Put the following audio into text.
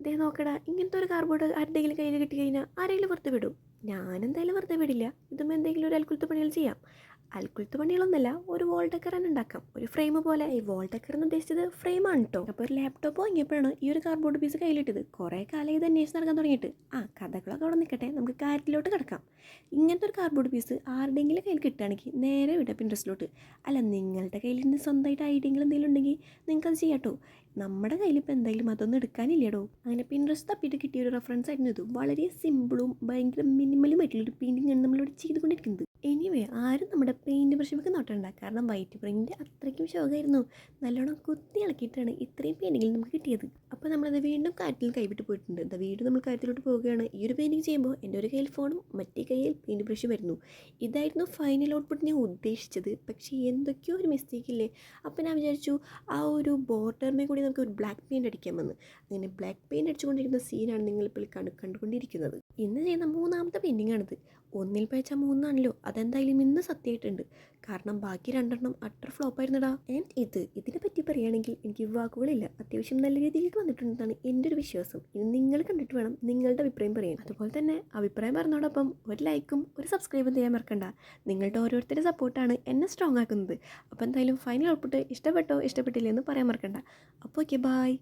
ദേ നോക്കടാ, ഇങ്ങനത്തെ ഒരു കാർഡ്ബോർഡ് ആരുടെയെങ്കിലും കയ്യിൽ കിട്ടി കഴിഞ്ഞാൽ ആരെങ്കിലും വെറുതെ വിടും? ഞാനെന്തായാലും വെറുതെ വിടില്ല. ഇതുമ്പോൾ എന്തെങ്കിലും ഒരു അൽക്കുലത്ത് പണികൾ ചെയ്യാം. അൽക്കുലത്ത് പണികളൊന്നുമല്ല, ഒരു വോൾ ഡെക്കർ തന്നെ ഉണ്ടാക്കാം, ഒരു ഫ്രെയിം പോലെ. ഈ വോൾ ഡെക്കർ എന്ന് ഉദ്ദേശിച്ചത് ഫ്രെയിമാണ് കേട്ടോ. അപ്പോൾ ഒരു ലാപ്ടോപ്പ് വാങ്ങിയപ്പോഴാണ് ഈ ഒരു കാർഡ്ബോർഡ് പീസ് കയ്യിലിട്ടത്. കുറേ കാലം ഇത് അന്വേഷിച്ച് നടക്കാൻ തുടങ്ങിയിട്ട്. കഥകളൊക്കെ അവിടെ നിൽക്കട്ടെ, നമുക്ക് കാര്യത്തിലോട്ട് കിടക്കാം. ഇങ്ങനത്തെ ഒരു കാർഡ്ബോർഡ് പീസ് ആരുടെയെങ്കിലും കയ്യിൽ കിട്ടുകയാണെങ്കിൽ നേരെ വിടാം പിൻട്രസ്റ്റിലോട്ട്. അല്ല, നിങ്ങളുടെ കയ്യിൽ നിന്ന് സ്വന്തമായിട്ട് ഐഡിയകൾ എന്തെങ്കിലും ഉണ്ടെങ്കിൽ നിങ്ങൾക്കത് ചെയ്യാം കേട്ടോ. നമ്മുടെ കയ്യിൽ ഇപ്പോൾ എന്തായാലും അതൊന്നും എടുക്കാനില്ലടോ. അങ്ങനെ പിൻട്രസ്റ്റ് തപ്പിയിട്ട് കിട്ടിയ ഒരു റെഫറൻസ് ആയിരുന്നു ഇത്. വളരെ സിമ്പിളും ഭയങ്കര മിനിമലും ആയിട്ടുള്ളൊരു പെയിൻറ്റിംഗ് ആണ് നമ്മളിവിടെ ചെയ്തുകൊണ്ടിരിക്കുന്നത്. എനിവേ, ആരും നമ്മുടെ പെയിൻറ്റ് ബ്രഷ് നോട്ടണ്ട. കാരണം വൈറ്റ് പെയിൻറ്റ് അത്രയ്ക്കും ശോകമായിരുന്നു. നല്ലോണം കുത്തി ഇളക്കിയിട്ടാണ് ഇത്രയും പെയിൻറ്റിങ്ങിൽ നമുക്ക് കിട്ടിയത്. അപ്പോൾ നമ്മളത് വീണ്ടും കാറ്റിൽ കൈവിട്ട് പോയിട്ടുണ്ട്. എന്താ വീണ്ടും നമ്മൾ കാര്യത്തിലോട്ട് പോവുകയാണ്. ഈ ഒരു പെയിൻറ്റിങ് ചെയ്യുമ്പോൾ എൻ്റെ ഒരു കയ്യിൽ ഫോണും മറ്റേ കയ്യിൽ പെയിൻറ്റ് ബ്രഷും വരുന്നു. ഇതായിരുന്നു ഫൈനൽ ഔട്ട്പുട്ട് ഞാൻ ഉദ്ദേശിച്ചത്. പക്ഷേ എന്തൊക്കെയോ ഒരു മിസ്റ്റേക്ക് ഇല്ലേ. അപ്പോൾ ഞാൻ വിചാരിച്ചു ആ ഒരു ബോർഡറിനെ കൂടി നമുക്ക് ഒരു ബ്ലാക്ക് പെയിൻറ്റ് അടിക്കാമെന്ന്. അങ്ങനെ ബ്ലാക്ക് പെയിൻറ്റ് അടിച്ചുകൊണ്ടിരിക്കുന്ന സീനാണ് നിങ്ങളിപ്പോൾ കണ്ടുകൊണ്ടിരിക്കുന്നത്. ഇന്ന് ചെയ്യുന്ന മൂന്നാമത്തെ പെയിൻറ്റിങ്ങാണിത്. ഒന്നിൽ പയച്ചാൽ മൂന്നാണല്ലോ, അതെന്തായാലും ഇന്ന് സത്യമായിട്ടുണ്ട്. കാരണം ബാക്കി രണ്ടെണ്ണം അട്ടർ ഫ്ലോപ്പായിരുന്നടാ. ആൻഡ് ഇതിനെ പറ്റി പറയുകയാണെങ്കിൽ എനിക്ക് വാക്കുകളില്ല. അത്യാവശ്യം നല്ല രീതിയിൽ വന്നിട്ടുണ്ടെന്നാണ് എൻ്റെ ഒരു വിശ്വാസം. ഇനി നിങ്ങൾ കണ്ടിട്ട് വേണം നിങ്ങളുടെ അഭിപ്രായം പറയാൻ. അതുപോലെ തന്നെ അഭിപ്രായം പറഞ്ഞതോടൊപ്പം ഒരു ലൈക്കും ഒരു സബ്സ്ക്രൈബും ചെയ്യാൻ മറക്കണ്ട. നിങ്ങളുടെ ഓരോരുത്തരുടെ സപ്പോർട്ടാണ് എന്നെ സ്ട്രോങ് ആക്കുന്നത്. അപ്പോൾ എന്തായാലും ഫൈനൽ ഔട്ട്പുട്ട് ഇഷ്ടപ്പെട്ടോ ഇഷ്ടപ്പെട്ടില്ല എന്ന് പറയാൻ മറക്കണ്ട. അപ്പോൾ ഓക്കെ, ബൈ.